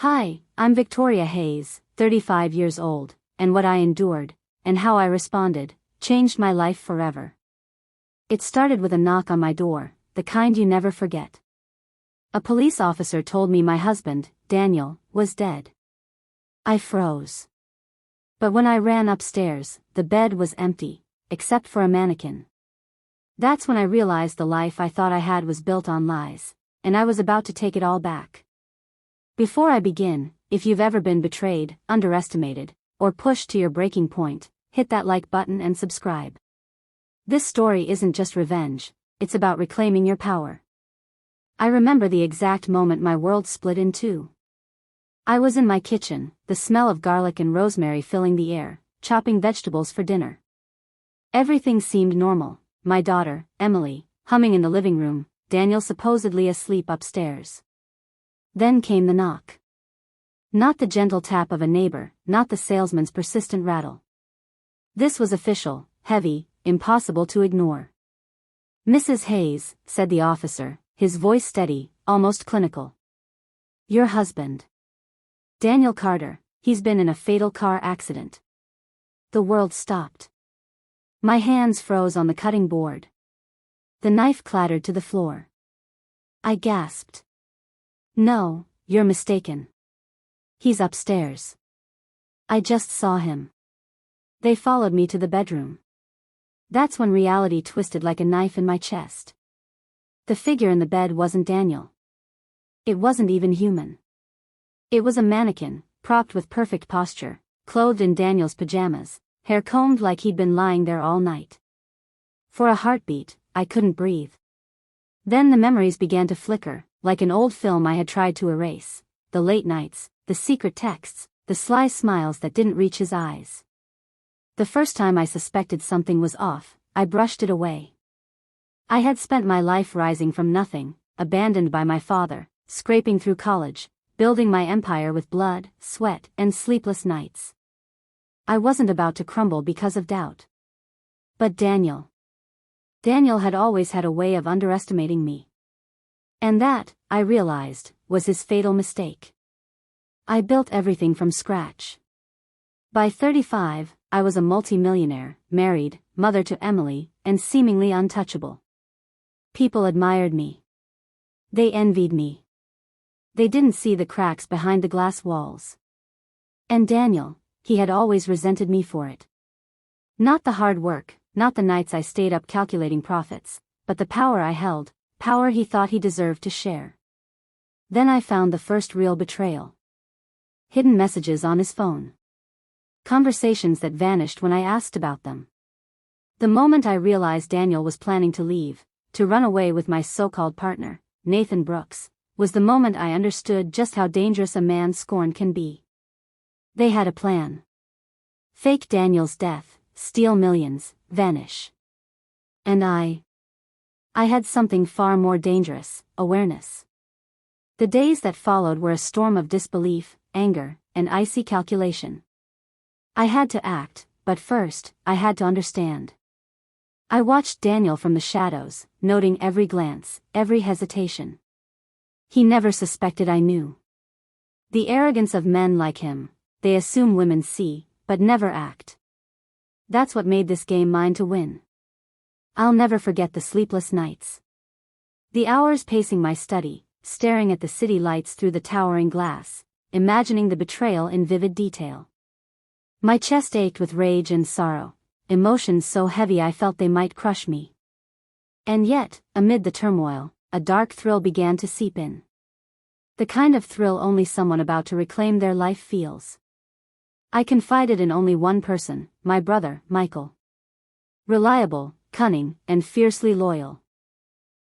Hi, I'm Victoria Hayes, 35 years old, and what I endured, and how I responded, changed my life forever. It started with a knock on my door, the kind you never forget. A police officer told me my husband, Daniel, was dead. I froze. But when I ran upstairs, the bed was empty, except for a mannequin. That's when I realized the life I thought I had was built on lies, and I was about to take it all back. Before I begin, if you've ever been betrayed, underestimated, or pushed to your breaking point, hit that like button and subscribe. This story isn't just revenge, it's about reclaiming your power. I remember the exact moment my world split in two. I was in my kitchen, the smell of garlic and rosemary filling the air, chopping vegetables for dinner. Everything seemed normal, my daughter, Emily, humming in the living room, Daniel supposedly asleep upstairs. Then came the knock. Not the gentle tap of a neighbor, not the salesman's persistent rattle. This was official, heavy, impossible to ignore. "Mrs. Hayes," said the officer, his voice steady, almost clinical. "Your husband. Daniel Carter, he's been in a fatal car accident." The world stopped. My hands froze on the cutting board. The knife clattered to the floor. I gasped. "No, you're mistaken. He's upstairs. I just saw him." They followed me to the bedroom. That's when reality twisted like a knife in my chest. The figure in the bed wasn't Daniel. It wasn't even human. It was a mannequin, propped with perfect posture, clothed in Daniel's pajamas, hair combed like he'd been lying there all night. For a heartbeat, I couldn't breathe. Then the memories began to flicker, like an old film I had tried to erase. The late nights, the secret texts, the sly smiles that didn't reach his eyes. The first time I suspected something was off, I brushed it away. I had spent my life rising from nothing, abandoned by my father, scraping through college, building my empire with blood, sweat, and sleepless nights. I wasn't about to crumble because of doubt. But Daniel had always had a way of underestimating me. And that, I realized, was his fatal mistake. I built everything from scratch. By 35, I was a multi-millionaire, married, mother to Emily, and seemingly untouchable. People admired me. They envied me. They didn't see the cracks behind the glass walls. And Daniel, he had always resented me for it. Not the hard work, not the nights I stayed up calculating profits, but the power I held, power he thought he deserved to share. Then I found the first real betrayal. Hidden messages on his phone. Conversations that vanished when I asked about them. The moment I realized Daniel was planning to leave, to run away with my so-called partner, Nathan Brooks, was the moment I understood just how dangerous a man scorned can be. They had a plan. Fake Daniel's death, steal millions, vanish. And I had something far more dangerous, awareness. The days that followed were a storm of disbelief, anger, and icy calculation. I had to act, but first, I had to understand. I watched Daniel from the shadows, noting every glance, every hesitation. He never suspected I knew. The arrogance of men like him, they assume women see, but never act. That's what made this game mine to win. I'll never forget the sleepless nights. The hours pacing my study, staring at the city lights through the towering glass, imagining the betrayal in vivid detail. My chest ached with rage and sorrow, emotions so heavy I felt they might crush me. And yet, amid the turmoil, a dark thrill began to seep in. The kind of thrill only someone about to reclaim their life feels. I confided in only one person, my brother, Michael. Reliable, cunning, and fiercely loyal.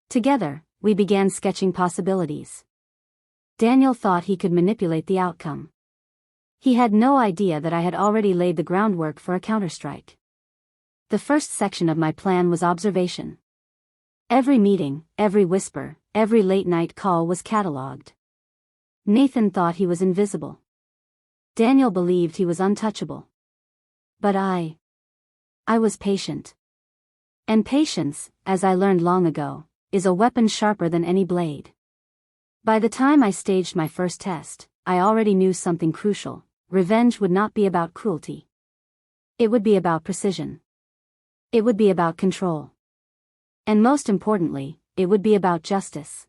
Together, we began sketching possibilities. Daniel thought he could manipulate the outcome. He had no idea that I had already laid the groundwork for a counterstrike. The first section of my plan was observation. Every meeting, every whisper, every late-night call was catalogued. Nathan thought he was invisible. Daniel believed he was untouchable. But I was patient. And patience, as I learned long ago, is a weapon sharper than any blade. By the time I staged my first test, I already knew something crucial. Revenge would not be about cruelty. It would be about precision. It would be about control. And most importantly, it would be about justice.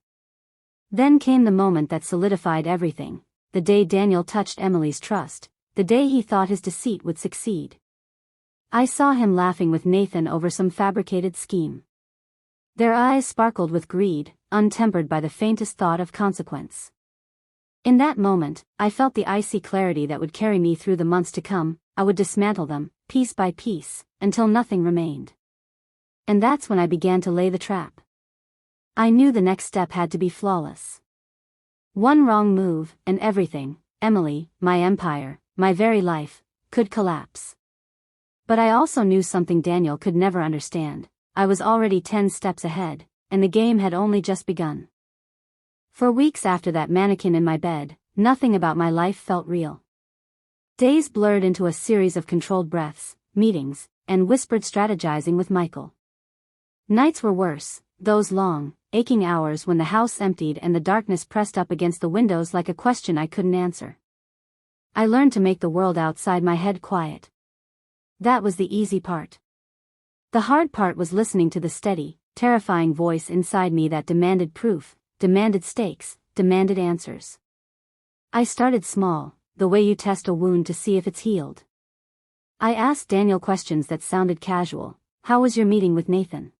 Then came the moment that solidified everything, the day Daniel touched Emily's trust, the day he thought his deceit would succeed. I saw him laughing with Nathan over some fabricated scheme. Their eyes sparkled with greed, untempered by the faintest thought of consequence. In that moment, I felt the icy clarity that would carry me through the months to come. I would dismantle them, piece by piece, until nothing remained. And that's when I began to lay the trap. I knew the next step had to be flawless. One wrong move, and everything, Emily, my empire, my very life, could collapse. But I also knew something Daniel could never understand. I was already 10 steps ahead, and the game had only just begun. For weeks after that mannequin in my bed, nothing about my life felt real. Days blurred into a series of controlled breaths, meetings, and whispered strategizing with Michael. Nights were worse, those long, aching hours when the house emptied and the darkness pressed up against the windows like a question I couldn't answer. I learned to make the world outside my head quiet. That was the easy part. The hard part was listening to the steady, terrifying voice inside me that demanded proof, demanded stakes, demanded answers. I started small, the way you test a wound to see if it's healed. I asked Daniel questions that sounded casual. How was your meeting with Nathan?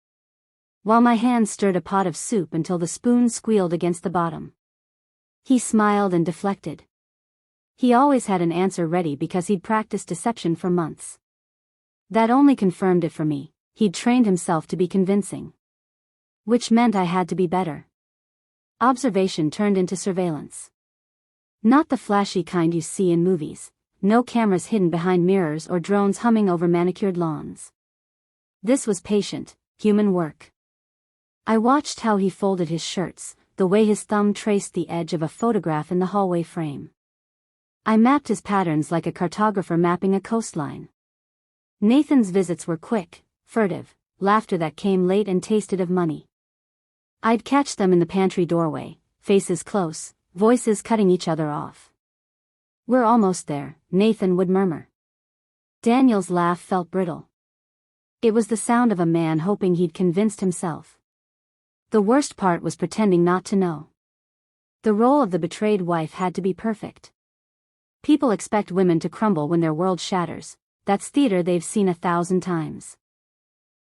While my hand stirred a pot of soup until the spoon squealed against the bottom. He smiled and deflected. He always had an answer ready because he'd practiced deception for months. That only confirmed it for me. He'd trained himself to be convincing. Which meant I had to be better. Observation turned into surveillance. Not the flashy kind you see in movies, no cameras hidden behind mirrors or drones humming over manicured lawns. This was patient, human work. I watched how he folded his shirts, the way his thumb traced the edge of a photograph in the hallway frame. I mapped his patterns like a cartographer mapping a coastline. Nathan's visits were quick, furtive, laughter that came late and tasted of money. I'd catch them in the pantry doorway, faces close, voices cutting each other off. We're almost there, Nathan would murmur. Daniel's laugh felt brittle. It was the sound of a man hoping he'd convinced himself. The worst part was pretending not to know. The role of the betrayed wife had to be perfect. People expect women to crumble when their world shatters. That's theater they've seen 1,000 times.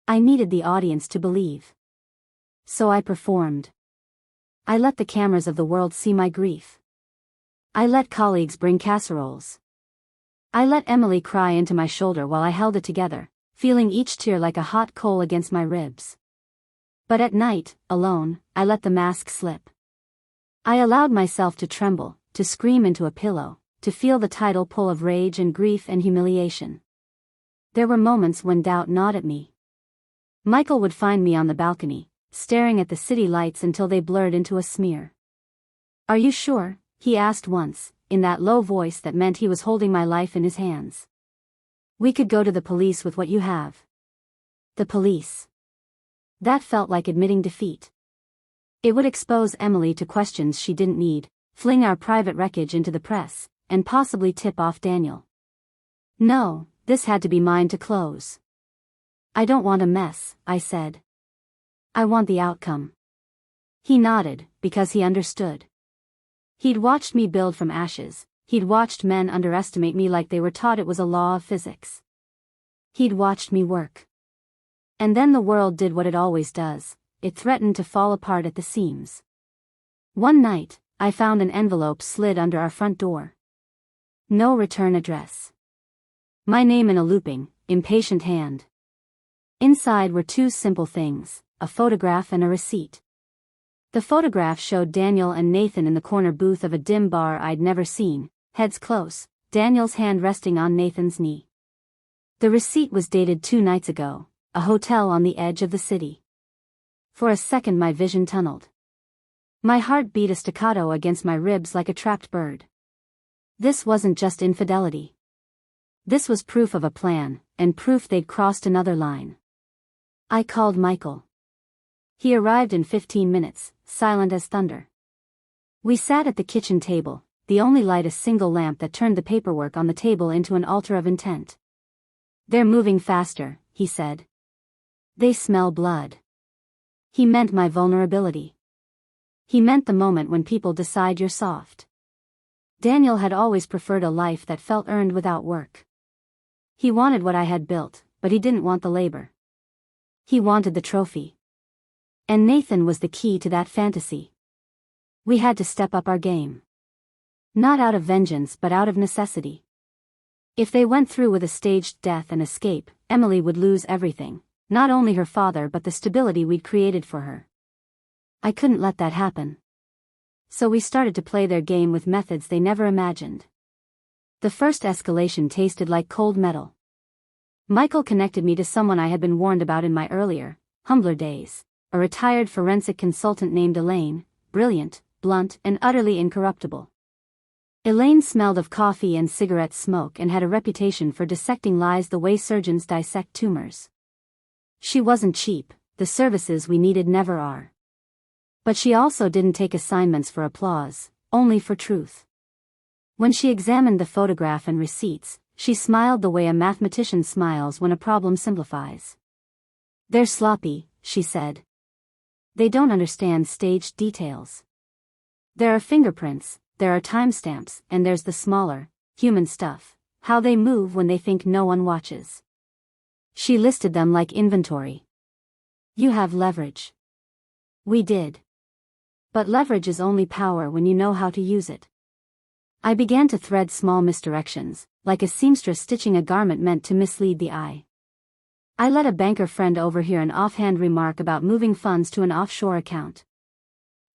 I needed the audience to believe. So I performed. I let the cameras of the world see my grief. I let colleagues bring casseroles. I let Emily cry into my shoulder while I held it together, feeling each tear like a hot coal against my ribs. But at night, alone, I let the mask slip. I allowed myself to tremble, to scream into a pillow, to feel the tidal pull of rage and grief and humiliation. There were moments when doubt gnawed at me. Michael would find me on the balcony, staring at the city lights until they blurred into a smear. Are you sure? He asked once, in that low voice that meant he was holding my life in his hands. We could go to the police with what you have. The police. That felt like admitting defeat. It would expose Emily to questions she didn't need, fling our private wreckage into the press, and possibly tip off Daniel. No, this had to be mine to close. I don't want a mess, I said. I want the outcome. He nodded, because he understood. He'd watched me build from ashes, he'd watched men underestimate me like they were taught it was a law of physics. He'd watched me work. And then the world did what it always does, it threatened to fall apart at the seams. One night, I found an envelope slid under our front door. No return address. My name in a looping, impatient hand. Inside were two simple things, a photograph and a receipt. The photograph showed Daniel and Nathan in the corner booth of a dim bar I'd never seen, heads close, Daniel's hand resting on Nathan's knee. The receipt was dated 2 nights ago, a hotel on the edge of the city. For a second my vision tunneled. My heart beat a staccato against my ribs like a trapped bird. This wasn't just infidelity. This was proof of a plan, and proof they'd crossed another line. I called Michael. He arrived in 15 minutes, silent as thunder. We sat at the kitchen table, the only light a single lamp that turned the paperwork on the table into an altar of intent. "They're moving faster," he said. "They smell blood." He meant my vulnerability. He meant the moment when people decide you're soft. Daniel had always preferred a life that felt earned without work. He wanted what I had built, but he didn't want the labor. He wanted the trophy. And Nathan was the key to that fantasy. We had to step up our game. Not out of vengeance but out of necessity. If they went through with a staged death and escape, Emily would lose everything, not only her father but the stability we'd created for her. I couldn't let that happen. So we started to play their game with methods they never imagined. The first escalation tasted like cold metal. Michael connected me to someone I had been warned about in my earlier, humbler days, a retired forensic consultant named Elaine, brilliant, blunt, and utterly incorruptible. Elaine smelled of coffee and cigarette smoke and had a reputation for dissecting lies the way surgeons dissect tumors. She wasn't cheap, the services we needed never are. But she also didn't take assignments for applause, only for truth. When she examined the photograph and receipts, she smiled the way a mathematician smiles when a problem simplifies. "They're sloppy," she said. "They don't understand staged details. There are fingerprints, there are timestamps, and there's the smaller, human stuff, how they move when they think no one watches." She listed them like inventory. "You have leverage." We did. But leverage is only power when you know how to use it. I began to thread small misdirections, like a seamstress stitching a garment meant to mislead the eye. I let a banker friend overhear an offhand remark about moving funds to an offshore account.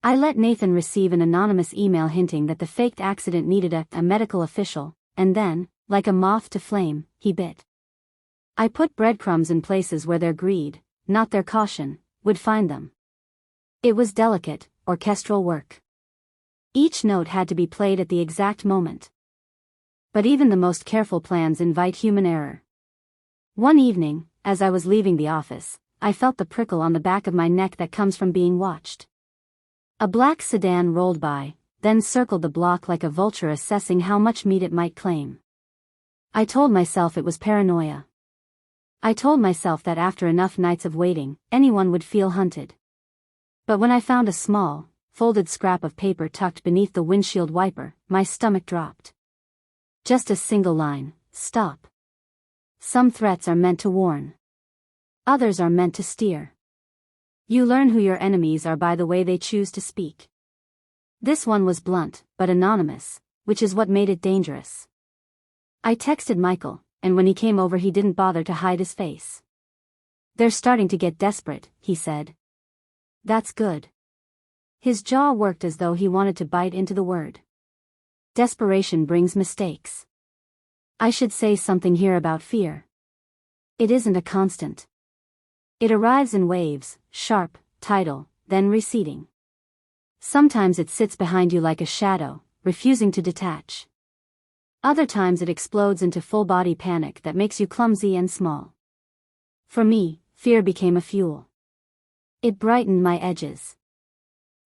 I let Nathan receive an anonymous email hinting that the faked accident needed a medical official, and then, like a moth to flame, he bit. I put breadcrumbs in places where their greed, not their caution, would find them. It was delicate, orchestral work. Each note had to be played at the exact moment. But even the most careful plans invite human error. One evening, as I was leaving the office, I felt the prickle on the back of my neck that comes from being watched. A black sedan rolled by, then circled the block like a vulture assessing how much meat it might claim. I told myself it was paranoia. I told myself that after enough nights of waiting, anyone would feel hunted. But when I found a small, folded scrap of paper tucked beneath the windshield wiper, my stomach dropped. Just a single line: "Stop." Some threats are meant to warn. Others are meant to steer. You learn who your enemies are by the way they choose to speak. This one was blunt, but anonymous, which is what made it dangerous. I texted Michael, and when he came over he didn't bother to hide his face. "They're starting to get desperate," he said. "That's good." His jaw worked as though he wanted to bite into the word. Desperation brings mistakes. I should say something here about fear. It isn't a constant. It arrives in waves, sharp, tidal, then receding. Sometimes it sits behind you like a shadow, refusing to detach. Other times it explodes into full-body panic that makes you clumsy and small. For me, fear became a fuel. It brightened my edges.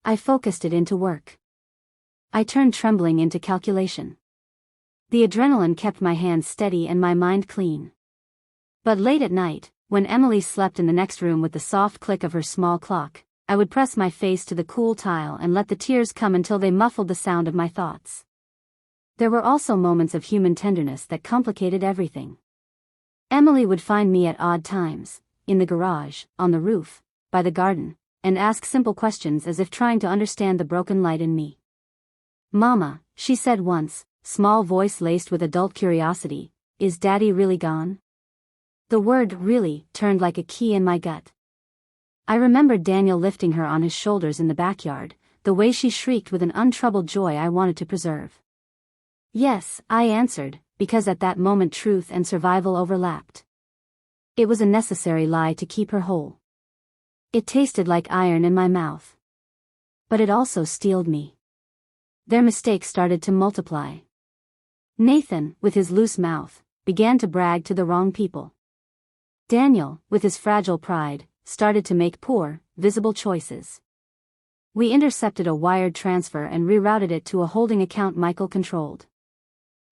I focused it into work. I turned trembling into calculation. The adrenaline kept my hands steady and my mind clean. But late at night, when Emily slept in the next room with the soft click of her small clock, I would press my face to the cool tile and let the tears come until they muffled the sound of my thoughts. There were also moments of human tenderness that complicated everything. Emily would find me at odd times, in the garage, on the roof, by the garden, and ask simple questions as if trying to understand the broken light in me. "Mama," she said once, small voice laced with adult curiosity, "is Daddy really gone?" The word "really" turned like a key in my gut. I remembered Daniel lifting her on his shoulders in the backyard, the way she shrieked with an untroubled joy I wanted to preserve. "Yes," I answered, because at that moment truth and survival overlapped. It was a necessary lie to keep her whole. It tasted like iron in my mouth. But it also steeled me. Their mistakes started to multiply. Nathan, with his loose mouth, began to brag to the wrong people. Daniel, with his fragile pride, started to make poor, visible choices. We intercepted a wired transfer and rerouted it to a holding account Michael controlled.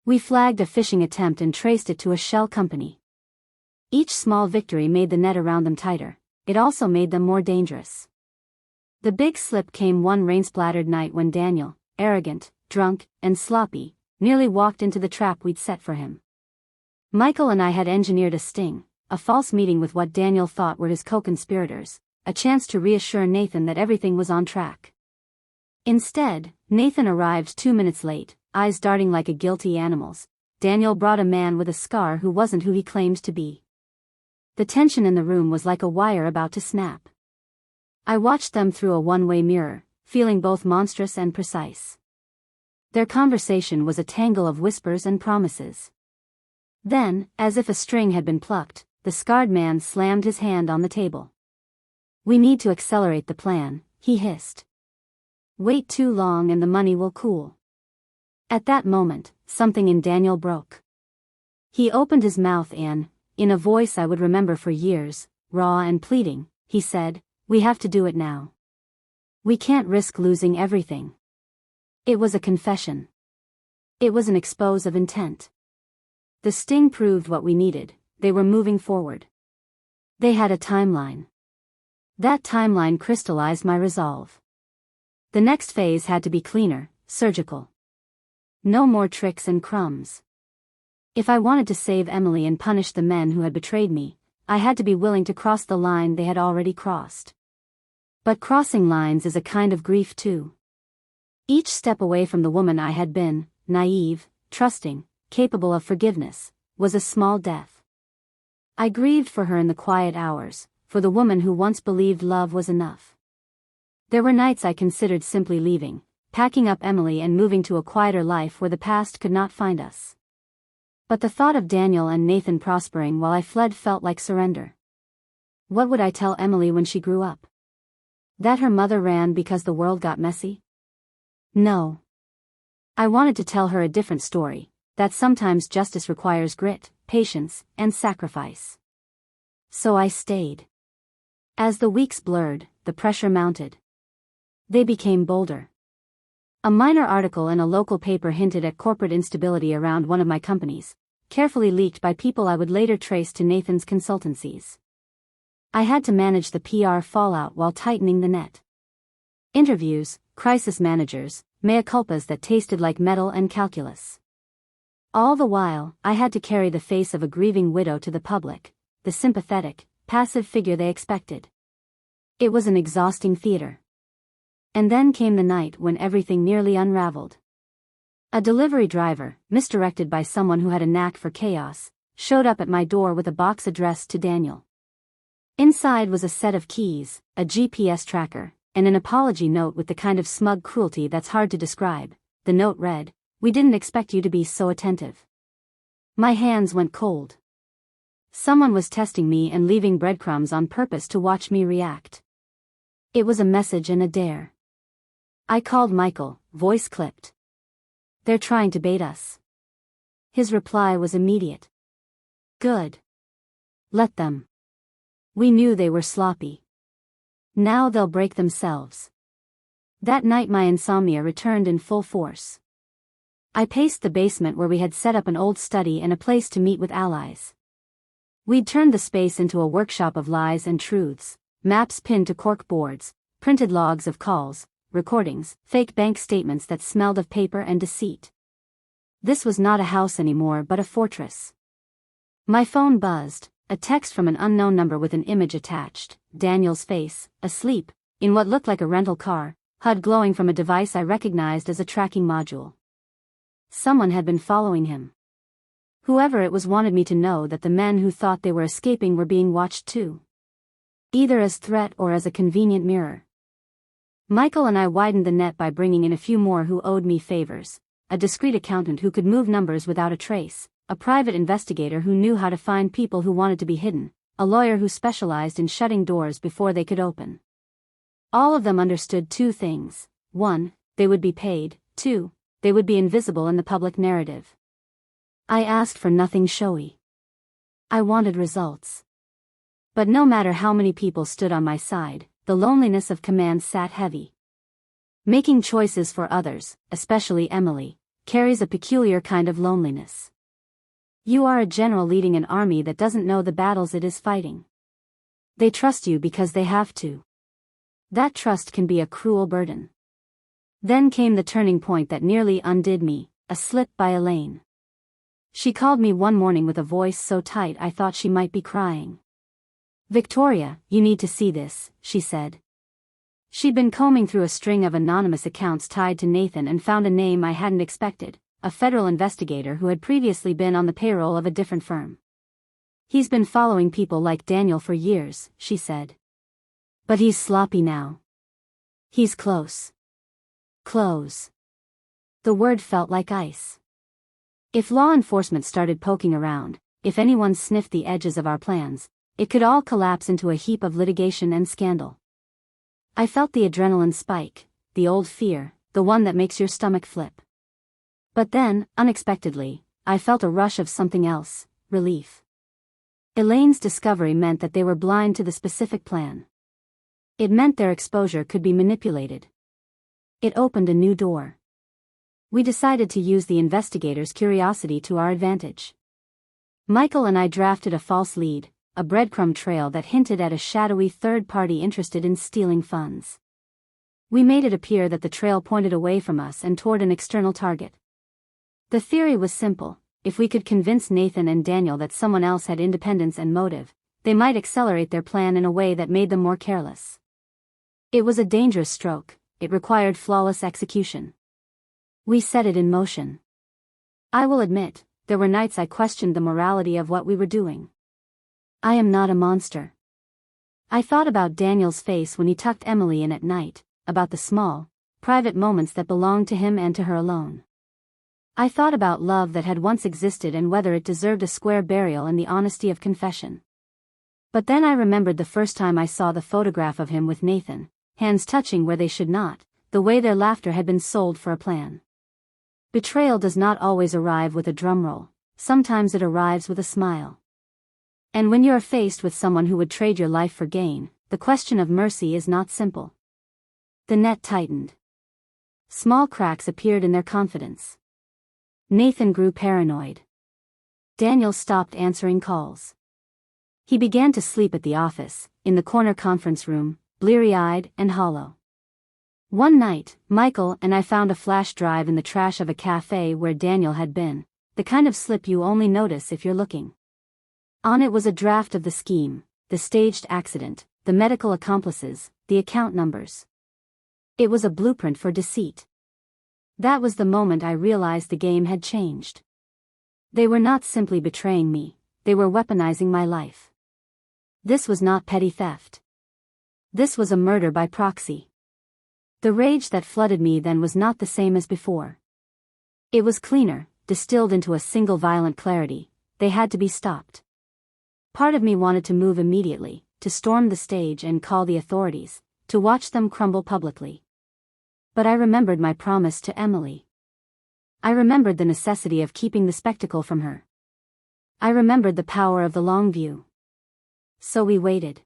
We flagged a phishing attempt and traced it to a shell company. Each small victory made the net around them tighter. It also made them more dangerous. The big slip came one rain-splattered night when Daniel, arrogant, drunk, and sloppy, nearly walked into the trap we'd set for him. Michael and I had engineered a sting, a false meeting with what Daniel thought were his co-conspirators, a chance to reassure Nathan that everything was on track. Instead, Nathan arrived 2 minutes late, eyes darting like a guilty animal's. Daniel brought a man with a scar who wasn't who he claimed to be. The tension in the room was like a wire about to snap. I watched them through a one-way mirror, feeling both monstrous and precise. Their conversation was a tangle of whispers and promises. Then, as if a string had been plucked, the scarred man slammed his hand on the table. "We need to accelerate the plan," he hissed. "Wait too long and the money will cool." At that moment, something in Daniel broke. He opened his mouth and, in a voice I would remember for years, raw and pleading, he said, "We have to do it now. We can't risk losing everything." It was a confession. It was an expose of intent. The sting proved what we needed. They were moving forward. They had a timeline. That timeline crystallized my resolve. The next phase had to be cleaner, surgical. No more tricks and crumbs. If I wanted to save Emily and punish the men who had betrayed me, I had to be willing to cross the line they had already crossed. But crossing lines is a kind of grief too. Each step away from the woman I had been, naive, trusting, capable of forgiveness, was a small death. I grieved for her in the quiet hours, for the woman who once believed love was enough. There were nights I considered simply leaving, packing up Emily and moving to a quieter life where the past could not find us. But the thought of Daniel and Nathan prospering while I fled felt like surrender. What would I tell Emily when she grew up? That her mother ran because the world got messy? No. I wanted to tell her a different story, that sometimes justice requires grit, patience, and sacrifice. So I stayed. As the weeks blurred, the pressure mounted. They became bolder. A minor article in a local paper hinted at corporate instability around one of my companies, carefully leaked by people I would later trace to Nathan's consultancies. I had to manage the PR fallout while tightening the net. Interviews, crisis managers, mea culpas that tasted like metal and calculus. All the while, I had to carry the face of a grieving widow to the public, the sympathetic, passive figure they expected. It was an exhausting theater. And then came the night when everything nearly unraveled. A delivery driver, misdirected by someone who had a knack for chaos, showed up at my door with a box addressed to Daniel. Inside was a set of keys, a GPS tracker, and an apology note with the kind of smug cruelty that's hard to describe. The note read, "We didn't expect you to be so attentive." My hands went cold. Someone was testing me and leaving breadcrumbs on purpose to watch me react. It was a message and a dare. I called Michael, voice clipped. "They're trying to bait us." His reply was immediate. "Good. Let them. We knew they were sloppy. Now they'll break themselves." That night my insomnia returned in full force. I paced the basement where we had set up an old study and a place to meet with allies. We'd turned the space into a workshop of lies and truths, maps pinned to cork boards, printed logs of calls, recordings, fake bank statements that smelled of paper and deceit. This was not a house anymore but a fortress. My phone buzzed, a text from an unknown number with an image attached, Daniel's face, asleep, in what looked like a rental car, HUD glowing from a device I recognized as a tracking module. Someone had been following him. Whoever it was wanted me to know that the men who thought they were escaping were being watched too. Either as threat or as a convenient mirror. Michael and I widened the net by bringing in a few more who owed me favors, a discreet accountant who could move numbers without a trace, a private investigator who knew how to find people who wanted to be hidden, a lawyer who specialized in shutting doors before they could open. All of them understood two things: 1, they would be paid; 2, they would be invisible in the public narrative. I asked for nothing showy. I wanted results. But no matter how many people stood on my side, the loneliness of command sat heavy. Making choices for others, especially Emily, carries a peculiar kind of loneliness. You are a general leading an army that doesn't know the battles it is fighting. They trust you because they have to. That trust can be a cruel burden. Then came the turning point that nearly undid me, a slip by Elaine. She called me one morning with a voice so tight I thought she might be crying. "Victoria, you need to see this," she said. She'd been combing through a string of anonymous accounts tied to Nathan and found a name I hadn't expected, a federal investigator who had previously been on the payroll of a different firm. "He's been following people like Daniel for years," she said. "But he's sloppy now. He's close. Close." The word felt like ice. If law enforcement started poking around, if anyone sniffed the edges of our plans, it could all collapse into a heap of litigation and scandal. I felt the adrenaline spike, the old fear, the one that makes your stomach flip. But then, unexpectedly, I felt a rush of something else, relief. Elaine's discovery meant that they were blind to the specific plan. It meant their exposure could be manipulated. It opened a new door. We decided to use the investigators' curiosity to our advantage. Michael and I drafted a false lead, a breadcrumb trail that hinted at a shadowy third party interested in stealing funds. We made it appear that the trail pointed away from us and toward an external target. The theory was simple: if we could convince Nathan and Daniel that someone else had independence and motive, they might accelerate their plan in a way that made them more careless. It was a dangerous stroke, it required flawless execution. We set it in motion. I will admit, there were nights I questioned the morality of what we were doing. I am not a monster. I thought about Daniel's face when he tucked Emily in at night, about the small, private moments that belonged to him and to her alone. I thought about love that had once existed and whether it deserved a square burial in the honesty of confession. But then I remembered the first time I saw the photograph of him with Nathan, hands touching where they should not, the way their laughter had been sold for a plan. Betrayal does not always arrive with a drumroll, sometimes it arrives with a smile. And when you are faced with someone who would trade your life for gain, the question of mercy is not simple. The net tightened. Small cracks appeared in their confidence. Nathan grew paranoid. Daniel stopped answering calls. He began to sleep at the office, in the corner conference room, bleary-eyed and hollow. One night, Michael and I found a flash drive in the trash of a cafe where Daniel had been, the kind of slip you only notice if you're looking. On it was a draft of the scheme, the staged accident, the medical accomplices, the account numbers. It was a blueprint for deceit. That was the moment I realized the game had changed. They were not simply betraying me, they were weaponizing my life. This was not petty theft. This was a murder by proxy. The rage that flooded me then was not the same as before. It was cleaner, distilled into a single violent clarity: they had to be stopped. Part of me wanted to move immediately, to storm the stage and call the authorities, to watch them crumble publicly. But I remembered my promise to Emily. I remembered the necessity of keeping the spectacle from her. I remembered the power of the long view. So we waited.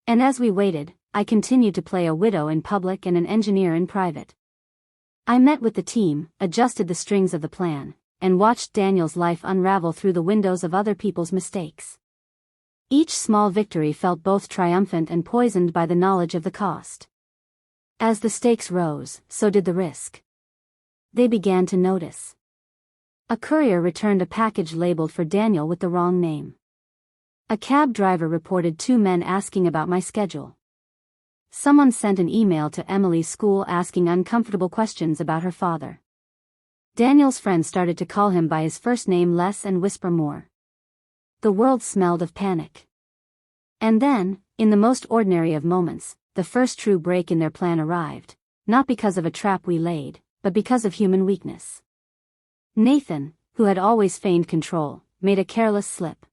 And as we waited, I continued to play a widow in public and an engineer in private. I met with the team, adjusted the strings of the plan, and watched Daniel's life unravel through the windows of other people's mistakes. Each small victory felt both triumphant and poisoned by the knowledge of the cost. As the stakes rose, so did the risk. They began to notice. A courier returned a package labeled for Daniel with the wrong name. A cab driver reported 2 men asking about my schedule. Someone sent an email to Emily's school asking uncomfortable questions about her father. Daniel's friends started to call him by his first name less and whisper more. The world smelled of panic. And then, in the most ordinary of moments, the first true break in their plan arrived, not because of a trap we laid, but because of human weakness. Nathan, who had always feigned control, made a careless slip.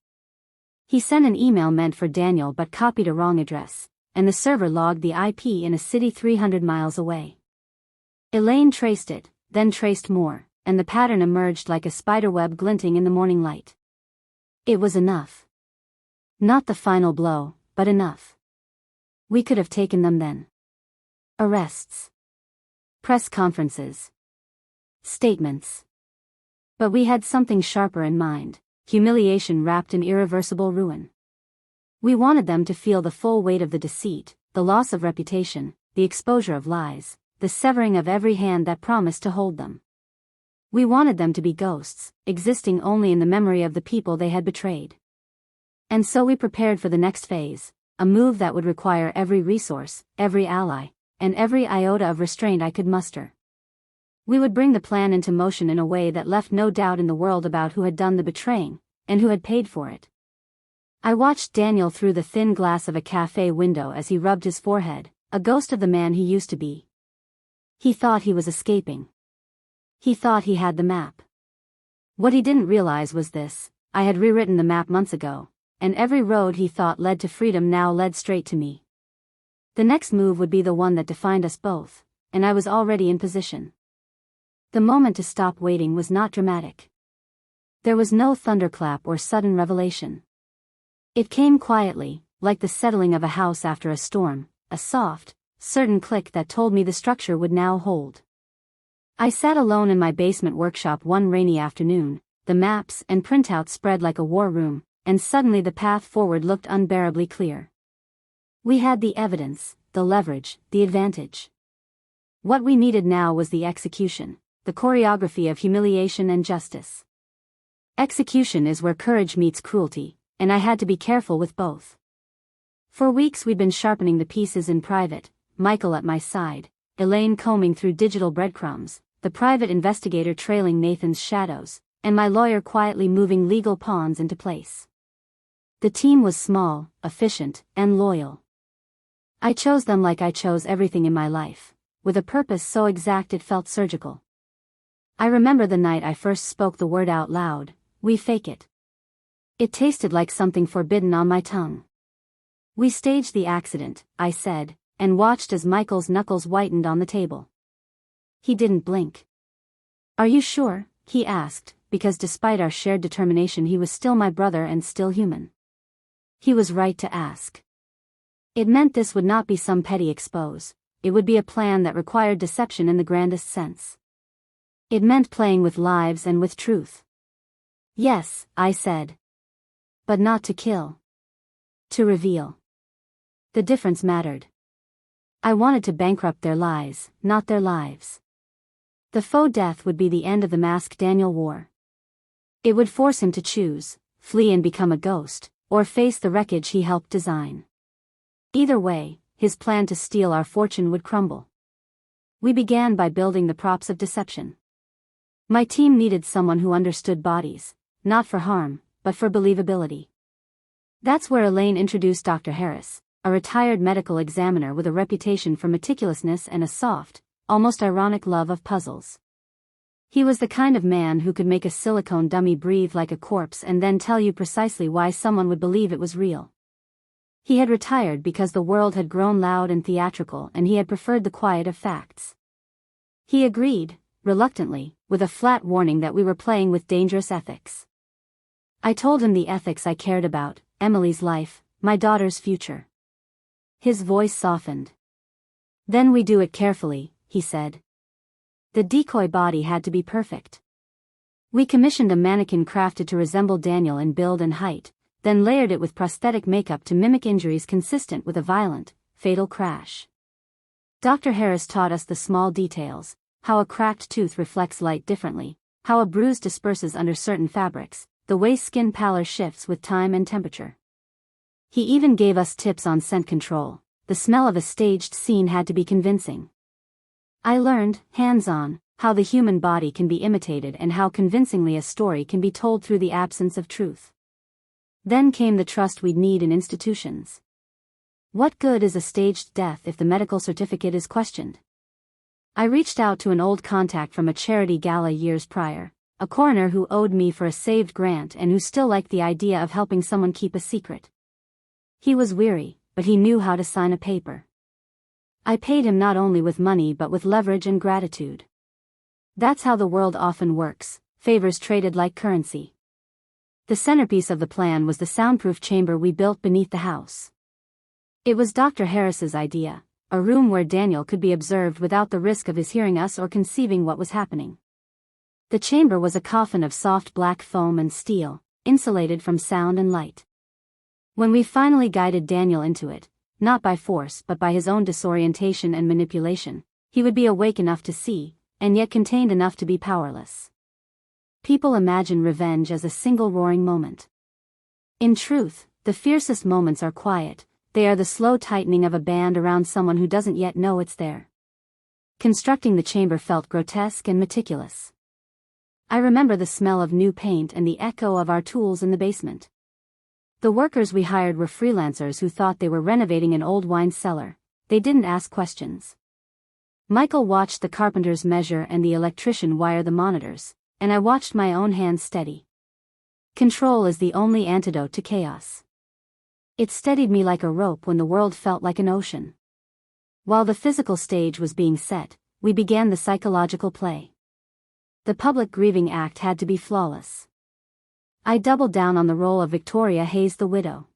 He sent an email meant for Daniel but copied a wrong address, and the server logged the IP in a city 300 miles away. Elaine traced it, then traced more, and the pattern emerged like a spiderweb glinting in the morning light. It was enough. Not the final blow, but enough. We could have taken them then. Arrests. press conferences, statements. But we had something sharper in mind: humiliation wrapped in irreversible ruin. We wanted them to feel the full weight of the deceit, the loss of reputation, the exposure of lies, the severing of every hand that promised to hold them. We wanted them to be ghosts, existing only in the memory of the people they had betrayed. And so we prepared for the next phase, a move that would require every resource, every ally, and every iota of restraint I could muster. We would bring the plan into motion in a way that left no doubt in the world about who had done the betraying, and who had paid for it. I watched Daniel through the thin glass of a cafe window as he rubbed his forehead, a ghost of the man he used to be. He thought he was escaping. He thought he had the map. What he didn't realize was this: I had rewritten the map months ago, and every road he thought led to freedom now led straight to me. The next move would be the one that defined us both, and I was already in position. The moment to stop waiting was not dramatic. There was no thunderclap or sudden revelation. It came quietly, like the settling of a house after a storm, a soft, certain click that told me the structure would now hold. I sat alone in my basement workshop one rainy afternoon, the maps and printouts spread like a war room, and suddenly the path forward looked unbearably clear. We had the evidence, the leverage, the advantage. What we needed now was the execution, the choreography of humiliation and justice. Execution is where courage meets cruelty, and I had to be careful with both. For weeks we'd been sharpening the pieces in private, Michael at my side, Elaine combing through digital breadcrumbs, the private investigator trailing Nathan's shadows, and my lawyer quietly moving legal pawns into place. The team was small, efficient, and loyal. I chose them like I chose everything in my life, with a purpose so exact it felt surgical. I remember the night I first spoke the word out loud: we fake it. It tasted like something forbidden on my tongue. We staged the accident, I said, and watched as Michael's knuckles whitened on the table. He didn't blink. Are you sure? He asked, because despite our shared determination he was still my brother and still human. He was right to ask. It meant this would not be some petty expose, it would be a plan that required deception in the grandest sense. It meant playing with lives and with truth. Yes, I said. But not to kill. To reveal. The difference mattered. I wanted to bankrupt their lies, not their lives. The faux death would be the end of the mask Daniel wore. It would force him to choose, flee and become a ghost, or face the wreckage he helped design. Either way, his plan to steal our fortune would crumble. We began by building the props of deception. My team needed someone who understood bodies, not for harm, but for believability. That's where Elaine introduced Dr. Harris, a retired medical examiner with a reputation for meticulousness and a soft, almost ironic love of puzzles. He was the kind of man who could make a silicone dummy breathe like a corpse and then tell you precisely why someone would believe it was real. He had retired because the world had grown loud and theatrical and he had preferred the quiet of facts. He agreed, reluctantly, with a flat warning that we were playing with dangerous ethics. I told him the ethics I cared about: Emily's life, my daughter's future. His voice softened. Then we do it carefully, he said. The decoy body had to be perfect. We commissioned a mannequin crafted to resemble Daniel in build and height, then layered it with prosthetic makeup to mimic injuries consistent with a violent, fatal crash. Dr. Harris taught us the small details: how a cracked tooth reflects light differently, how a bruise disperses under certain fabrics, the way skin pallor shifts with time and temperature. He even gave us tips on scent control. The smell of a staged scene had to be convincing. I learned, hands-on, how the human body can be imitated and how convincingly a story can be told through the absence of truth. Then came the trust we'd need in institutions. What good is a staged death if the medical certificate is questioned? I reached out to an old contact from a charity gala years prior, a coroner who owed me for a saved grant and who still liked the idea of helping someone keep a secret. He was weary, but he knew how to sign a paper. I paid him not only with money but with leverage and gratitude. That's how the world often works, favors traded like currency. The centerpiece of the plan was the soundproof chamber we built beneath the house. It was Dr. Harris's idea, a room where Daniel could be observed without the risk of his hearing us or conceiving what was happening. The chamber was a coffin of soft black foam and steel, insulated from sound and light. When we finally guided Daniel into it, not by force but by his own disorientation and manipulation, he would be awake enough to see, and yet contained enough to be powerless. People imagine revenge as a single roaring moment. In truth, the fiercest moments are quiet. They are the slow tightening of a band around someone who doesn't yet know it's there. Constructing the chamber felt grotesque and meticulous. I remember the smell of new paint and the echo of our tools in the basement. The workers we hired were freelancers who thought they were renovating an old wine cellar. They didn't ask questions. Michael watched the carpenters measure and the electrician wire the monitors, and I watched my own hands steady. Control is the only antidote to chaos. It steadied me like a rope when the world felt like an ocean. While the physical stage was being set, we began the psychological play. The public grieving act had to be flawless. I doubled down on the role of Victoria Hayes the widow.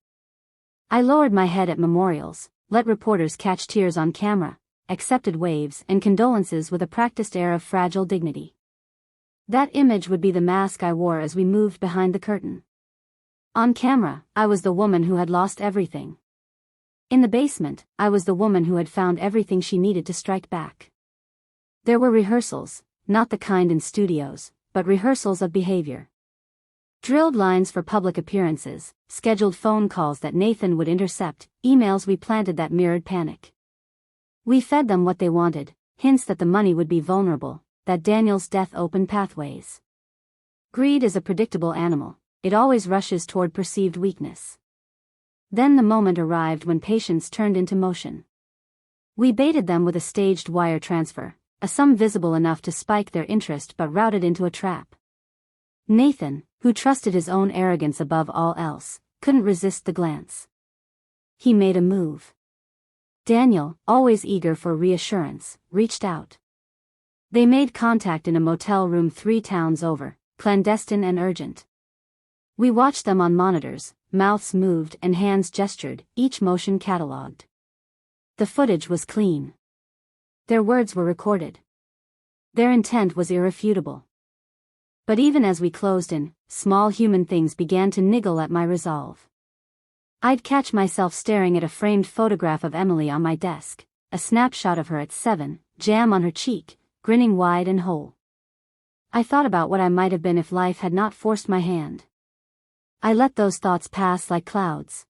I lowered my head at memorials, let reporters catch tears on camera, accepted waves and condolences with a practiced air of fragile dignity. That image would be the mask I wore as we moved behind the curtain. On camera, I was the woman who had lost everything. In the basement, I was the woman who had found everything she needed to strike back. There were rehearsals, not the kind in studios, but rehearsals of behavior. Drilled lines for public appearances, scheduled phone calls that Nathan would intercept, emails we planted that mirrored panic. We fed them what they wanted, hints that the money would be vulnerable, that Daniel's death opened pathways. Greed is a predictable animal, it always rushes toward perceived weakness. Then the moment arrived when patience turned into motion. We baited them with a staged wire transfer, a sum visible enough to spike their interest but routed into a trap. Nathan, who trusted his own arrogance above all else, couldn't resist the glance. He made a move. Daniel, always eager for reassurance, reached out. They made contact in a motel room 3 towns over, clandestine and urgent. We watched them on monitors, mouths moved and hands gestured, each motion catalogued. The footage was clean. Their words were recorded. Their intent was irrefutable. But even as we closed in, small human things began to niggle at my resolve. I'd catch myself staring at a framed photograph of Emily on my desk, a snapshot of her at 7, jam on her cheek, grinning wide and whole. I thought about what I might have been if life had not forced my hand. I let those thoughts pass like clouds.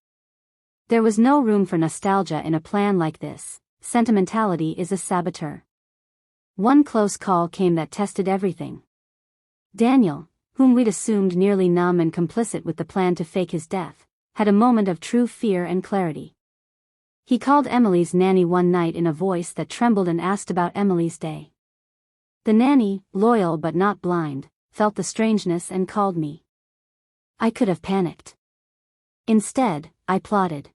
There was no room for nostalgia in a plan like this. Sentimentality is a saboteur. One close call came that tested everything. Daniel, whom we'd assumed nearly numb and complicit with the plan to fake his death, had a moment of true fear and clarity. He called Emily's nanny one night in a voice that trembled and asked about Emily's day. The nanny, loyal but not blind, felt the strangeness and called me. I could have panicked. Instead, I plotted.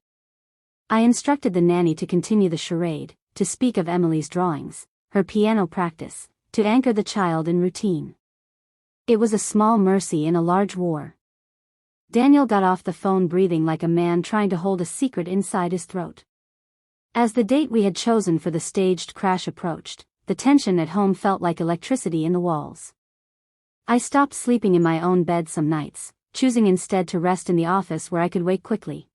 I instructed the nanny to continue the charade, to speak of Emily's drawings, her piano practice, to anchor the child in routine. It was a small mercy in a large war. Daniel got off the phone breathing like a man trying to hold a secret inside his throat. As the date we had chosen for the staged crash approached, the tension at home felt like electricity in the walls. I stopped sleeping in my own bed some nights, choosing instead to rest in the office where I could wake quickly.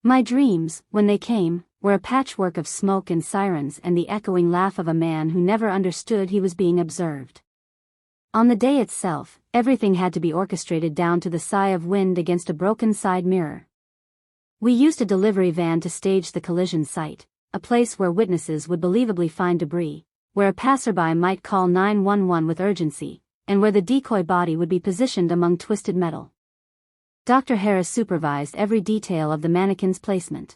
My dreams, when they came, were a patchwork of smoke and sirens and the echoing laugh of a man who never understood he was being observed. On the day itself, everything had to be orchestrated down to the sigh of wind against a broken side mirror. We used a delivery van to stage the collision site, a place where witnesses would believably find debris, where a passerby might call 911 with urgency, and where the decoy body would be positioned among twisted metal. Dr. Harris supervised every detail of the mannequin's placement.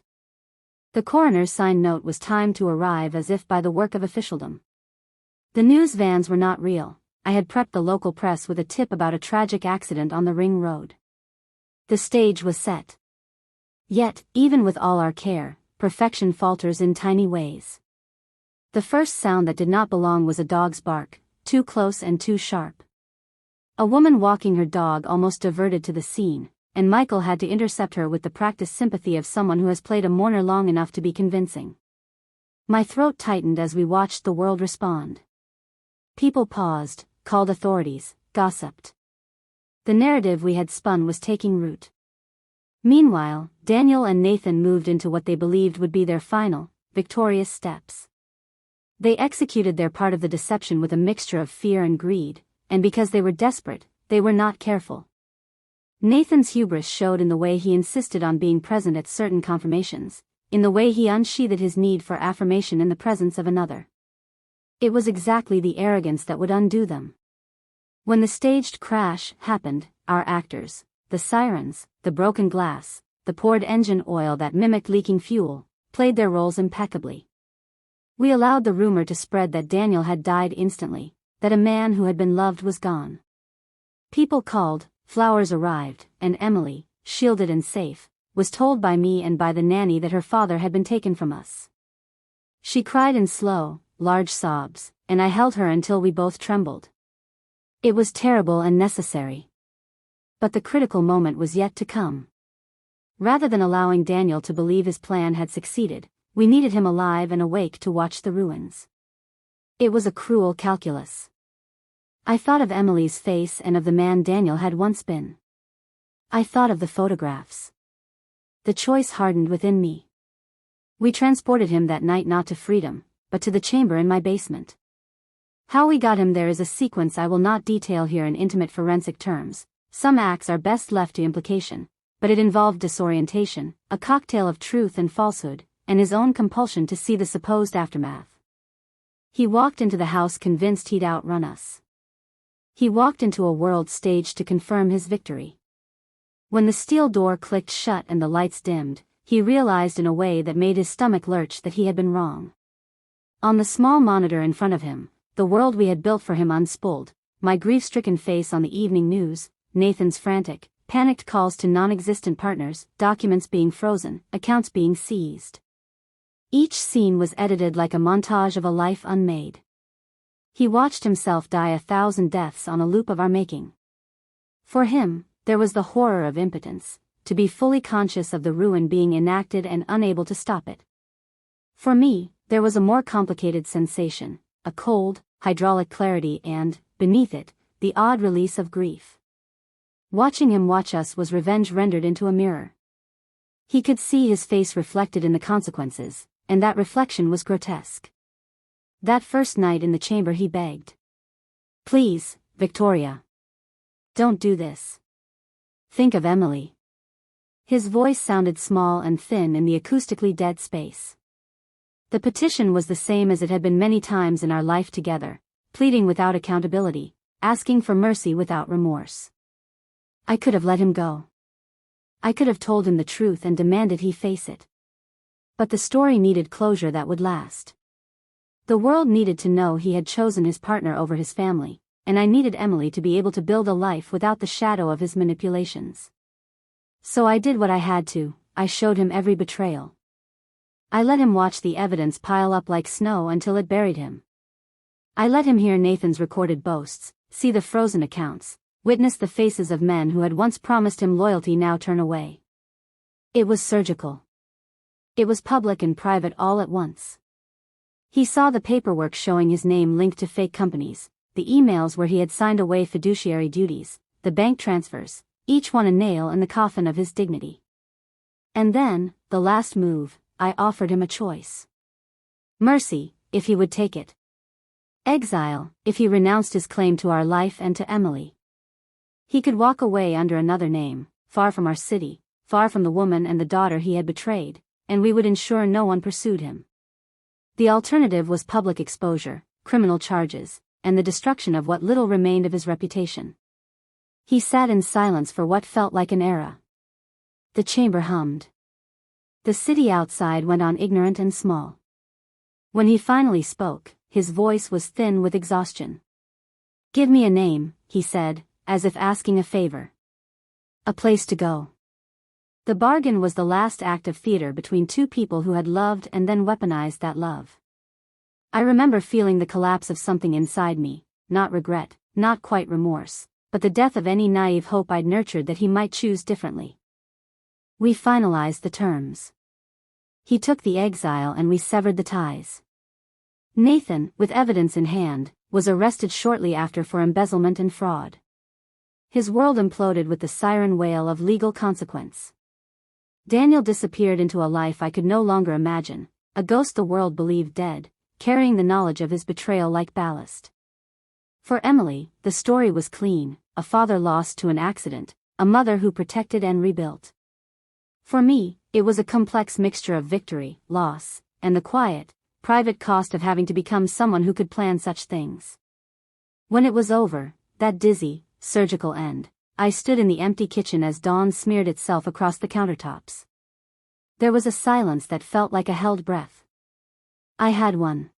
The coroner's signed note was timed to arrive as if by the work of officialdom. The news vans were not real. I had prepped the local press with a tip about a tragic accident on the ring road. The stage was set. Yet, even with all our care, perfection falters in tiny ways. The first sound that did not belong was a dog's bark, too close and too sharp. A woman walking her dog almost diverted to the scene, and Michael had to intercept her with the practiced sympathy of someone who has played a mourner long enough to be convincing. My throat tightened as we watched the world respond. People paused, called authorities, gossiped. The narrative we had spun was taking root. Meanwhile, Daniel and Nathan moved into what they believed would be their final, victorious steps. They executed their part of the deception with a mixture of fear and greed, and because they were desperate, they were not careful. Nathan's hubris showed in the way he insisted on being present at certain confirmations, in the way he unsheathed his need for affirmation in the presence of another. It was exactly the arrogance that would undo them. When the staged crash happened, our actors, the sirens, the broken glass, the poured engine oil that mimicked leaking fuel, played their roles impeccably. We allowed the rumor to spread that Daniel had died instantly, that a man who had been loved was gone. People called, flowers arrived, and Emily, shielded and safe, was told by me and by the nanny that her father had been taken from us. She cried in slow, large sobs, and I held her until we both trembled. It was terrible and necessary. But the critical moment was yet to come. Rather than allowing Daniel to believe his plan had succeeded, we needed him alive and awake to watch the ruins. It was a cruel calculus. I thought of Emily's face and of the man Daniel had once been. I thought of the photographs. The choice hardened within me. We transported him that night not to freedom, but to the chamber in my basement. How we got him there is a sequence I will not detail here in intimate forensic terms. Some acts are best left to implication, but it involved disorientation, a cocktail of truth and falsehood, and his own compulsion to see the supposed aftermath. He walked into the house convinced he'd outrun us. He walked into a world staged to confirm his victory. When the steel door clicked shut and the lights dimmed, he realized in a way that made his stomach lurch that he had been wrong. On the small monitor in front of him, the world we had built for him unspooled, my grief-stricken face on the evening news, Nathan's frantic, panicked calls to non-existent partners, documents being frozen, accounts being seized. Each scene was edited like a montage of a life unmade. He watched himself die 1,000 deaths on a loop of our making. For him, there was the horror of impotence, to be fully conscious of the ruin being enacted and unable to stop it. For me, there was a more complicated sensation, a cold, hydraulic clarity and, beneath it, the odd release of grief. Watching him watch us was revenge rendered into a mirror. He could see his face reflected in the consequences, and that reflection was grotesque. That first night in the chamber he begged. "Please, Victoria. Don't do this. Think of Emily." His voice sounded small and thin in the acoustically dead space. The petition was the same as it had been many times in our life together, pleading without accountability, asking for mercy without remorse. I could have let him go. I could have told him the truth and demanded he face it. But the story needed closure that would last. The world needed to know he had chosen his partner over his family, and I needed Emily to be able to build a life without the shadow of his manipulations. So I did what I had to. I showed him every betrayal. I let him watch the evidence pile up like snow until it buried him. I let him hear Nathan's recorded boasts, see the frozen accounts, witness the faces of men who had once promised him loyalty now turn away. It was surgical. It was public and private all at once. He saw the paperwork showing his name linked to fake companies, the emails where he had signed away fiduciary duties, the bank transfers, each one a nail in the coffin of his dignity. And then, the last move, I offered him a choice. Mercy, if he would take it. Exile, if he renounced his claim to our life and to Emily. He could walk away under another name, far from our city, far from the woman and the daughter he had betrayed, and we would ensure no one pursued him. The alternative was public exposure, criminal charges, and the destruction of what little remained of his reputation. He sat in silence for what felt like an era. The chamber hummed. The city outside went on ignorant and small. When he finally spoke, his voice was thin with exhaustion. "Give me a name," he said, as if asking a favor. "A place to go." The bargain was the last act of theater between two people who had loved and then weaponized that love. I remember feeling the collapse of something inside me, not regret, not quite remorse, but the death of any naive hope I'd nurtured that he might choose differently. We finalized the terms. He took the exile and we severed the ties. Nathan, with evidence in hand, was arrested shortly after for embezzlement and fraud. His world imploded with the siren wail of legal consequence. Daniel disappeared into a life I could no longer imagine, a ghost the world believed dead, carrying the knowledge of his betrayal like ballast. For Emily, the story was clean: a father lost to an accident, a mother who protected and rebuilt. For me, it was a complex mixture of victory, loss, and the quiet, private cost of having to become someone who could plan such things. When it was over, that dizzy, surgical end, I stood in the empty kitchen as dawn smeared itself across the countertops. There was a silence that felt like a held breath. I had won.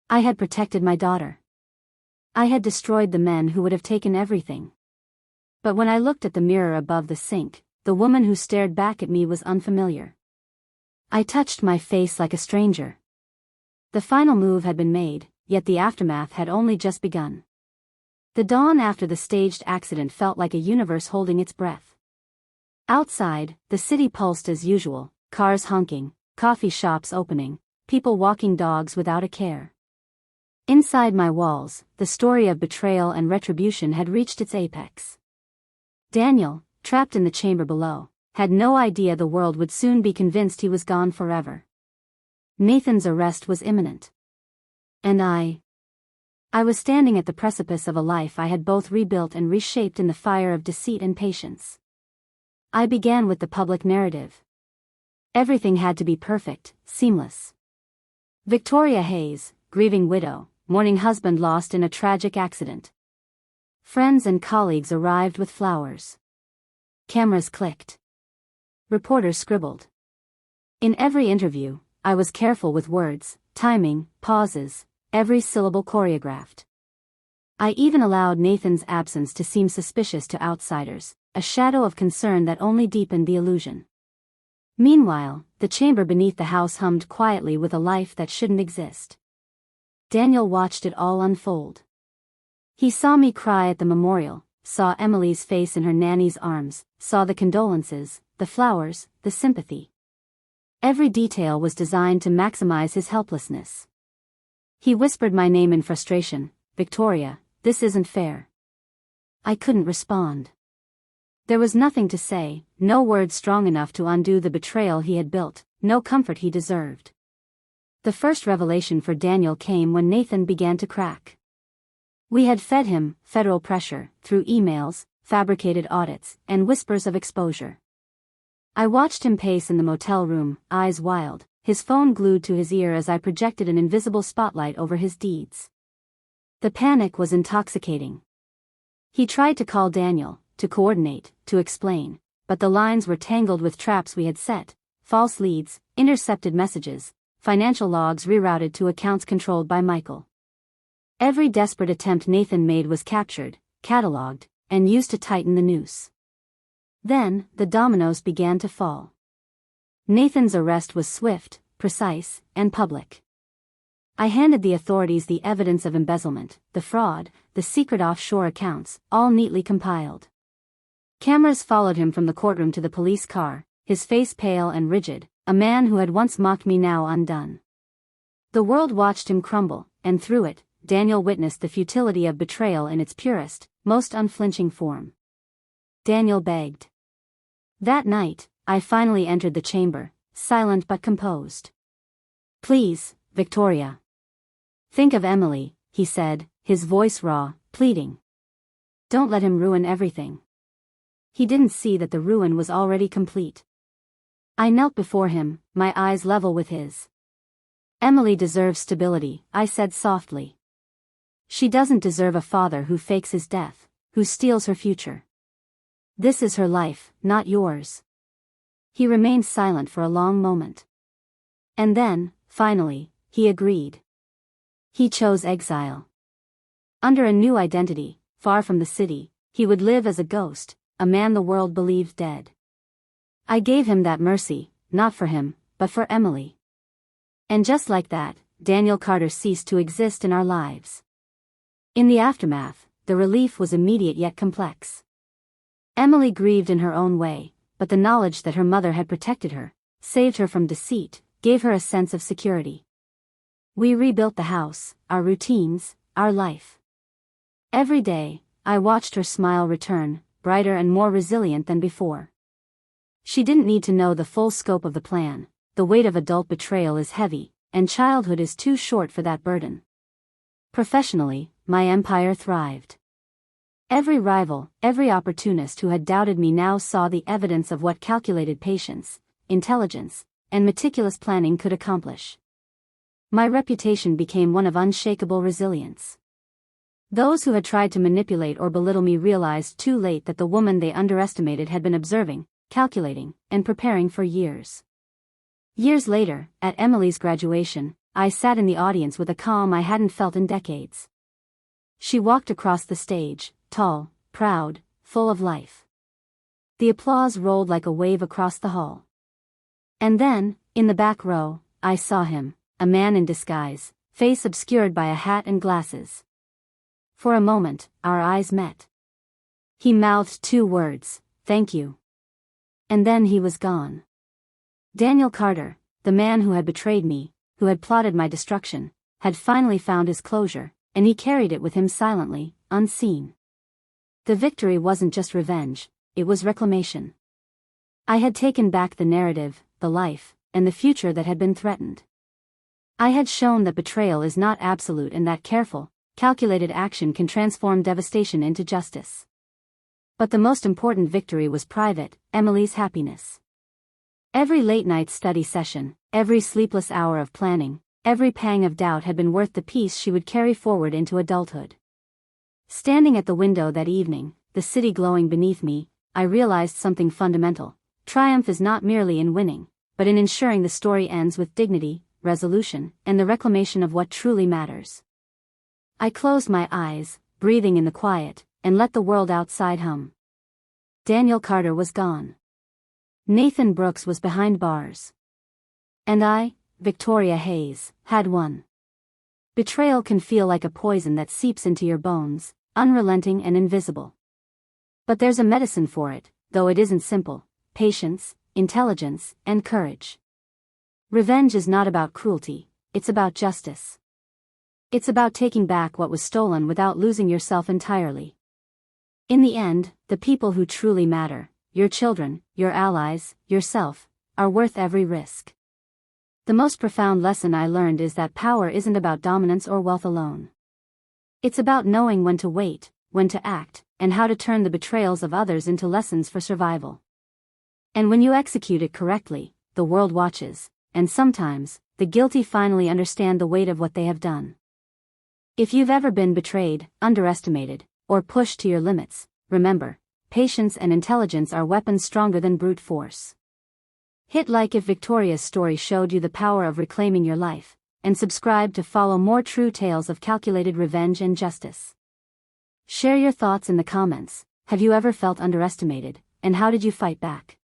I had protected my daughter. I had destroyed the men who would have taken everything. But when I looked at the mirror above the sink, the woman who stared back at me was unfamiliar. I touched my face like a stranger. The final move had been made, yet the aftermath had only just begun. The dawn after the staged accident felt like a universe holding its breath. Outside, the city pulsed as usual, cars honking, coffee shops opening, people walking dogs without a care. Inside my walls, the story of betrayal and retribution had reached its apex. Daniel, trapped in the chamber below, had no idea the world would soon be convinced he was gone forever. Nathan's arrest was imminent. And I was standing at the precipice of a life I had both rebuilt and reshaped in the fire of deceit and patience. I began with the public narrative. Everything had to be perfect, seamless. Victoria Hayes, grieving widow, mourning husband lost in a tragic accident. Friends and colleagues arrived with flowers. Cameras clicked. Reporters scribbled. In every interview, I was careful with words, timing, pauses, every syllable choreographed. I even allowed Nathan's absence to seem suspicious to outsiders, a shadow of concern that only deepened the illusion. Meanwhile, the chamber beneath the house hummed quietly with a life that shouldn't exist. Daniel watched it all unfold. He saw me cry at the memorial, saw Emily's face in her nanny's arms, saw the condolences, the flowers, the sympathy. Every detail was designed to maximize his helplessness. He whispered my name in frustration, "Victoria, this isn't fair." I couldn't respond. There was nothing to say, no words strong enough to undo the betrayal he had built, no comfort he deserved. The first revelation for Daniel came when Nathan began to crack. We had fed him federal pressure through emails, fabricated audits, and whispers of exposure. I watched him pace in the motel room, eyes wild, his phone glued to his ear as I projected an invisible spotlight over his deeds. The panic was intoxicating. He tried to call Daniel, to coordinate, to explain, but the lines were tangled with traps we had set: false leads, intercepted messages, financial logs rerouted to accounts controlled by Michael. Every desperate attempt Nathan made was captured, catalogued, and used to tighten the noose. Then, the dominoes began to fall. Nathan's arrest was swift, precise, and public. I handed the authorities the evidence of embezzlement, the fraud, the secret offshore accounts, all neatly compiled. Cameras followed him from the courtroom to the police car, his face pale and rigid, a man who had once mocked me now undone. The world watched him crumble, and through it, Daniel witnessed the futility of betrayal in its purest, most unflinching form. Daniel begged. That night, I finally entered the chamber, silent but composed. "Please, Victoria. Think of Emily," he said, his voice raw, pleading. "Don't let him ruin everything." He didn't see that the ruin was already complete. I knelt before him, my eyes level with his. "Emily deserves stability," I said softly. "She doesn't deserve a father who fakes his death, who steals her future. This is her life, not yours." He remained silent for a long moment. And then, finally, he agreed. He chose exile. Under a new identity, far from the city, he would live as a ghost, a man the world believed dead. I gave him that mercy, not for him, but for Emily. And just like that, Daniel Carter ceased to exist in our lives. In the aftermath, the relief was immediate yet complex. Emily grieved in her own way, but the knowledge that her mother had protected her, saved her from deceit, gave her a sense of security. We rebuilt the house, our routines, our life. Every day, I watched her smile return, brighter and more resilient than before. She didn't need to know the full scope of the plan. The weight of adult betrayal is heavy, and childhood is too short for that burden. Professionally, my empire thrived. Every rival, every opportunist who had doubted me now saw the evidence of what calculated patience, intelligence, and meticulous planning could accomplish. My reputation became one of unshakable resilience. Those who had tried to manipulate or belittle me realized too late that the woman they underestimated had been observing, calculating, and preparing for years. Years later, at Emily's graduation, I sat in the audience with a calm I hadn't felt in decades. She walked across the stage, tall, proud, full of life. The applause rolled like a wave across the hall. And then, in the back row, I saw him, a man in disguise, face obscured by a hat and glasses. For a moment, our eyes met. He mouthed 2 words, "Thank you." And then he was gone. Daniel Carter, the man who had betrayed me, who had plotted my destruction, had finally found his closure, and he carried it with him silently, unseen. The victory wasn't just revenge, it was reclamation. I had taken back the narrative, the life, and the future that had been threatened. I had shown that betrayal is not absolute and that careful, calculated action can transform devastation into justice. But the most important victory was private, Emily's happiness. Every late-night study session, every sleepless hour of planning, every pang of doubt had been worth the peace she would carry forward into adulthood. Standing at the window that evening, the city glowing beneath me, I realized something fundamental. Triumph is not merely in winning, but in ensuring the story ends with dignity, resolution, and the reclamation of what truly matters. I closed my eyes, breathing in the quiet, and let the world outside hum. Daniel Carter was gone. Nathan Brooks was behind bars. And I, Victoria Hayes, had won. Betrayal can feel like a poison that seeps into your bones, unrelenting and invisible. But there's a medicine for it, though it isn't simple: patience, intelligence, and courage. Revenge is not about cruelty, it's about justice. It's about taking back what was stolen without losing yourself entirely. In the end, the people who truly matter, your children, your allies, yourself, are worth every risk. The most profound lesson I learned is that power isn't about dominance or wealth alone. It's about knowing when to wait, when to act, and how to turn the betrayals of others into lessons for survival. And when you execute it correctly, the world watches, and sometimes, the guilty finally understand the weight of what they have done. If you've ever been betrayed, underestimated, or pushed to your limits, remember, patience and intelligence are weapons stronger than brute force. Hit like if Victoria's story showed you the power of reclaiming your life, and subscribe to follow more true tales of calculated revenge and justice. Share your thoughts in the comments. Have you ever felt underestimated, and how did you fight back?